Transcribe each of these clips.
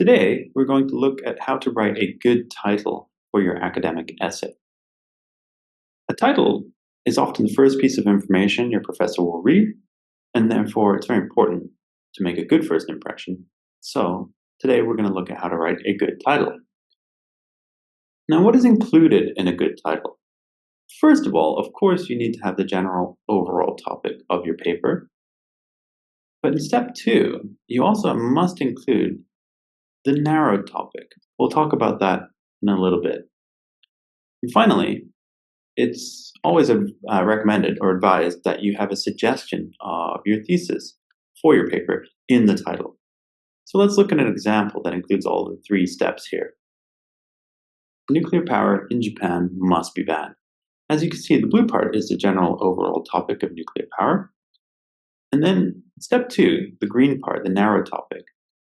Today, we're going to look at how to write a good title for your academic essay. A title is often the first piece of information your professor will read, and therefore it's very important to make a good first impression. So, today we're going to look at how to write a good title. Now, what is included in a good title? First of all, of course, you need to have the general overall topic of your paper. But in step 2, you also must include the narrowed topic. We'll talk about that in a little bit. And finally, it's always recommended or advised that you have a suggestion of your thesis for your paper in the title. So let's look at an example that includes all the 3 steps here. Nuclear power in Japan must be banned. As you can see, the blue part is the general overall topic of nuclear power. And then step 2, the green part, the narrow topic,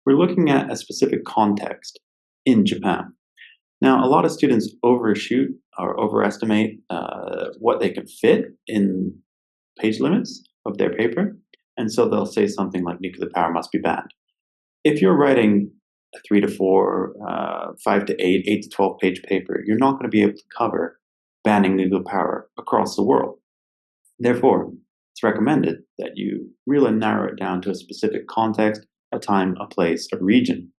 we're looking at a specific context in Japan. Now, a lot of students overshoot or overestimate what they can fit in page limits of their paper, and so they'll say something like nuclear power must be banned. If you're writing a 3 to 4, 5 to 8, 8 to 12 page paper, you're not going to be able to cover banning nuclear power across the world. Therefore, it's recommended that you really narrow it down to a specific context, a time, a place, a region.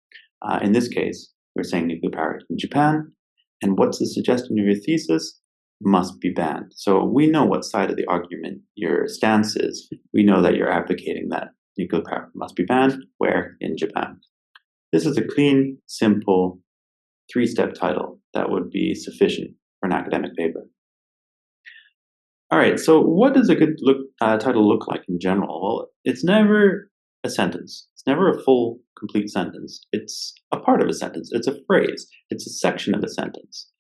In this case, we're saying nuclear power in Japan, and what's the suggestion of your thesis? Must be banned. So we know what side of the argument your stance is. We know that you're advocating that nuclear power must be banned, where? In Japan. This is a clean, simple, 3-step title that would be sufficient for an academic paper. All right, so what does a good title look like in general? Well, it's never a sentence. It's never a full, complete sentence. It's a part of a sentence. It's a phrase. It's a section of a sentence.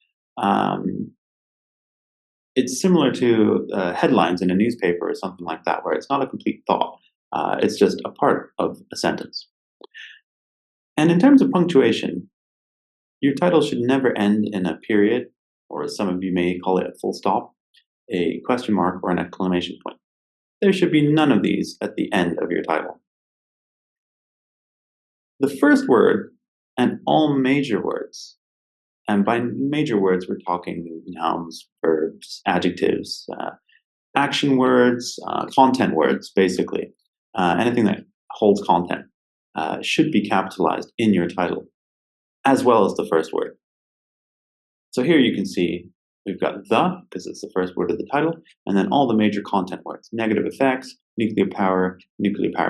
It's similar to headlines in a newspaper or something like that, where it's not a complete thought. It's just a part of a sentence. And in terms of punctuation, your title should never end in a period, or as some of you may call it, a full stop, a question mark, or an exclamation point. There should be none of these at the end of your title. The first word and all major words, and by major words we're talking nouns, verbs, adjectives, action words, content words, basically, anything that holds content, should be capitalized in your title, as well as the first word. So here you can see we've got the, because it's the first word of the title, and then all the major content words, negative effects, nuclear power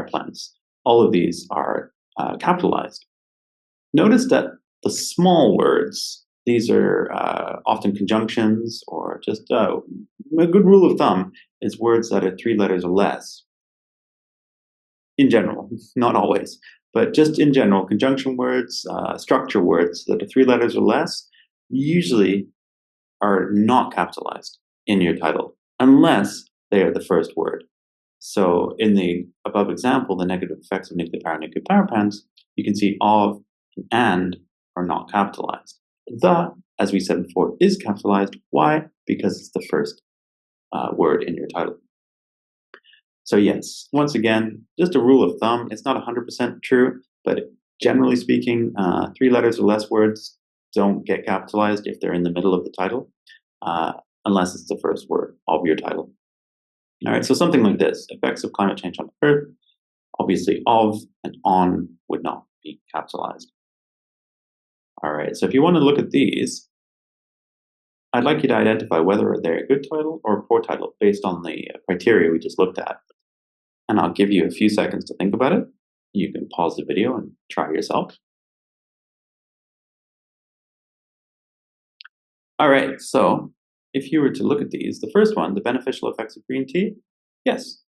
plants. All of these are capitalized. Notice that the small words, these are often conjunctions, or just a good rule of thumb is words that are 3 letters or less. In general, not always, but just in general, conjunction words, structure words that are 3 letters or less usually are not capitalized in your title, unless they are the first word. So in the above example, the negative effects of nuclear power plants, you can see of and are not capitalized. The, as we said before, is capitalized. Why? Because it's the first word in your title. So yes, once again, just a rule of thumb. It's not 100% true, but generally speaking, 3 letters or less words don't get capitalized if they're in the middle of the title, unless it's the first word of your title. All right, so something like this, effects of climate change on Earth, obviously of and on would not be capitalized. All right, so if you want to look at these, I'd like you to identify whether they're a good title or a poor title based on the criteria we just looked at. And I'll give you a few seconds to think about it. You can pause the video and try yourself. All right, so if you were to look at these, the first one, the beneficial effects of green tea, yes,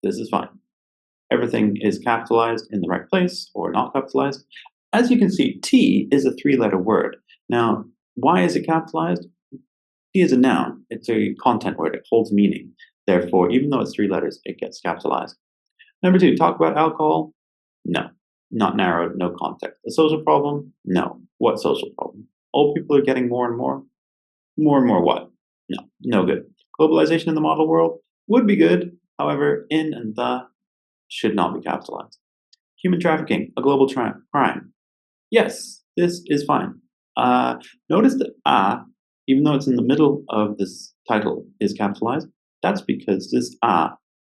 this is fine. Everything is capitalized in the right place or not capitalized. As you can see, tea is a 3-letter word. Now, why is it capitalized? Tea is a noun. It's a content word. It holds meaning. Therefore, even though it's 3 letters, it gets capitalized. Number 2, talk about alcohol? No. Not narrowed, no context. A social problem? No. What social problem? Old people are getting more and more? More and more what? No. No good. Globalization in the model world? Would be good. However, in and the should not be capitalized. Human trafficking, a global crime. Yes, this is fine. Notice that even though it's in the middle of this title, is capitalized. That's because this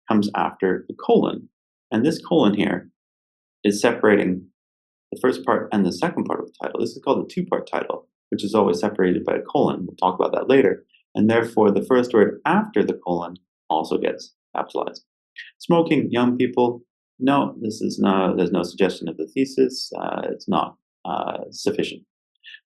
comes after the colon. And this colon here is separating the first part and the second part of the title. This is called a two-part title, which is always separated by a colon. We'll talk about that later. And therefore, the first word after the colon also gets capitalized. Smoking, young people. No, this is not. There's no suggestion of the thesis. It's not sufficient.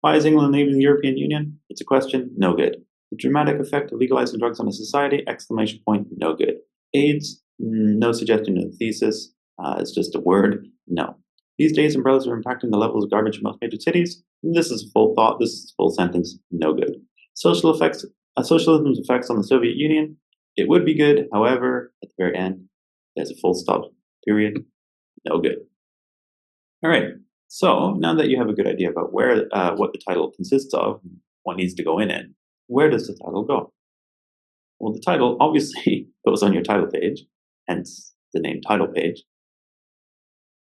Why is England leaving the European Union? It's a question. No good. The dramatic effect of legalizing drugs on a society! Exclamation point. No good. AIDS. No suggestion of the thesis. It's just a word. No. These days, umbrellas are impacting the levels of garbage in most major cities. This is a full thought. This is a full sentence. No good. Socialism's effects on the Soviet Union. It would be good. However, at the very end, there's a full stop. Period. No good. All right. So now that you have a good idea about where what the title consists of, what needs to go in it, where does the title go? Well, the title obviously goes on your title page, hence the name title page.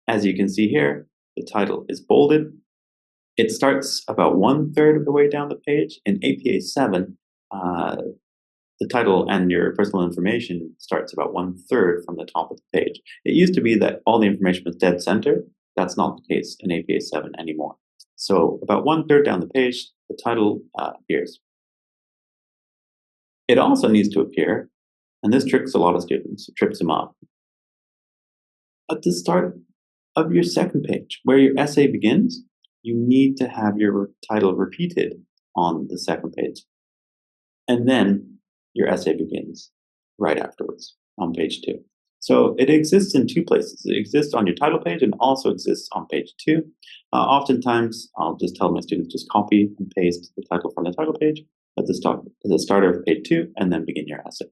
As you can see here, the title is bolded. It starts about 1/3 of the way down the page. In APA 7, the title and your personal information starts about 1/3 from the top of the page. It used to be that all the information was dead center. That's not the case in APA 7 anymore. So about 1/3 down the page, the title appears. It also needs to appear, and this tricks a lot of students, it trips them up, at the start of your second page, where your essay begins, you need to have your title repeated on the second page. And then your essay begins right afterwards on page 2. So it exists in two places. It exists on your title page and also exists on page 2. Oftentimes, I'll just tell my students just copy and paste the title from the title page at the starter of page 2 and then begin your essay.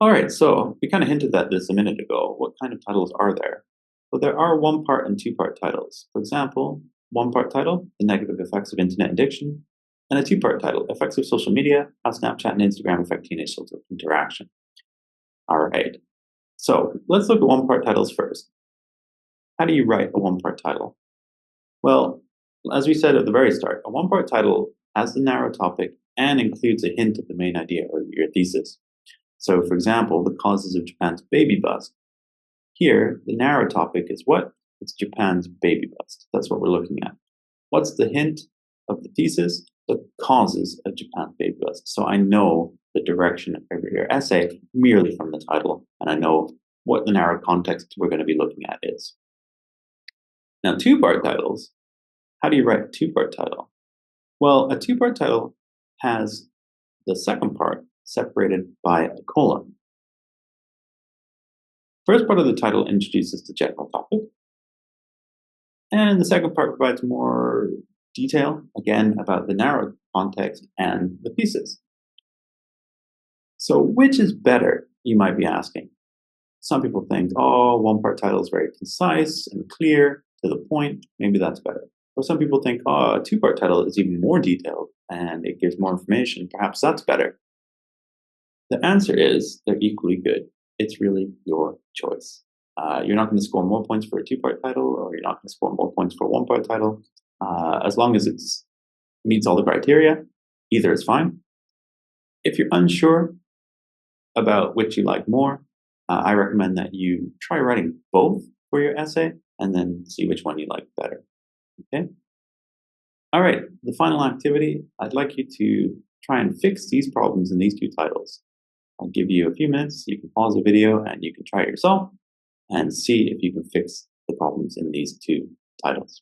All right, so we kind of hinted at this a minute ago. What kind of titles are there? Well, there are one-part and two-part titles. For example, one-part title, The Negative Effects of Internet Addiction, and a two-part title, Effects of Social Media, How Snapchat and Instagram Affect Teenage Social Interaction. All right, so let's look at one-part titles first. How do you write a one-part title? Well, as we said at the very start, a one-part title has the narrow topic and includes a hint of the main idea or your thesis. So, for example, the causes of Japan's baby bust. Here, the narrow topic is what? It's Japan's baby bust. That's what we're looking at. What's the hint of the thesis? The causes of Japan's baby bust. So I know the direction of your essay merely from the title, and I know what the narrow context we're going to be looking at is. Now, two-part titles. How do you write a two-part title? Well, a two-part title has the second part separated by a colon. First part of the title introduces the general topic, and the second part provides more detail, again, about the narrow context and the thesis. So which is better, you might be asking? Some people think, oh, one-part title is very concise and clear, to the point, maybe that's better. Or some people think, oh, a two-part title is even more detailed and it gives more information, perhaps that's better. The answer is they're equally good. It's really your choice. You're not going to score more points for a two-part title, or you're not going to score more points for a one-part title. As long as it meets all the criteria, either is fine. If you're unsure about which you like more, I recommend that you try writing both for your essay and then see which one you like better. Okay? All right, the final activity, I'd like you to try and fix these problems in these two titles. I'll give you a few minutes. You can pause the video and you can try it yourself and see if you can fix the problems in these two titles.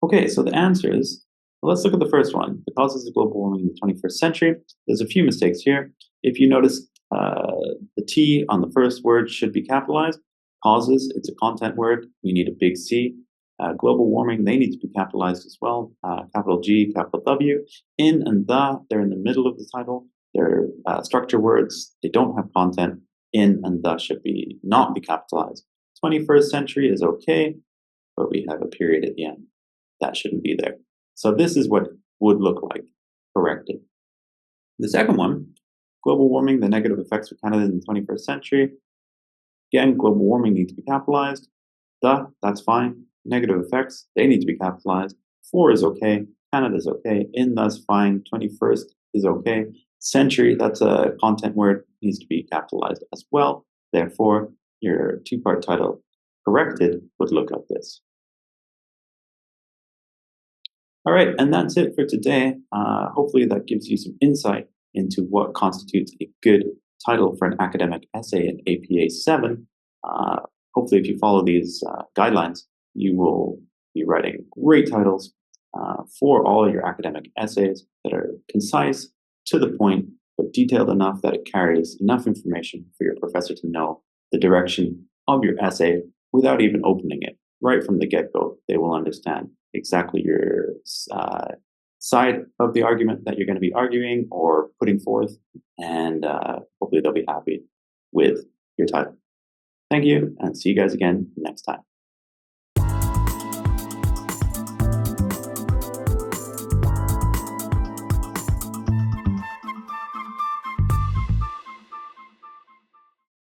Okay, so the answers, well, let's look at the first one, the causes of global warming in the 21st century. There's a few mistakes here. If you notice, the T on the first word should be capitalized. Causes, it's a content word. We need a big C. Global warming, they need to be capitalized as well. Capital G, capital W. In and the, they're in the middle of the title. They're structure words. They don't have content. In and the should not be capitalized. 21st century is okay, but we have a period at the end. That shouldn't be there. So this is what it would look like corrected. The second one, global warming, the negative effects of Canada in the 21st century. Again, global warming needs to be capitalized. The, that's fine. Negative effects, they need to be capitalized. For is okay. Canada is okay. In, that's fine. 21st is okay. Century, that's a content word, needs to be capitalized as well. Therefore, your two-part title corrected would look like this. All right, and that's it for today. Hopefully that gives you some insight into what constitutes a good title for an academic essay in APA 7. Hopefully if you follow these guidelines, you will be writing great titles for all your academic essays that are concise, to the point, but detailed enough that it carries enough information for your professor to know the direction of your essay without even opening it. Right from the get-go, they will understand exactly your side of the argument that you're going to be arguing or putting forth, and hopefully they'll be happy with your title. Thank you, and see you guys again next time.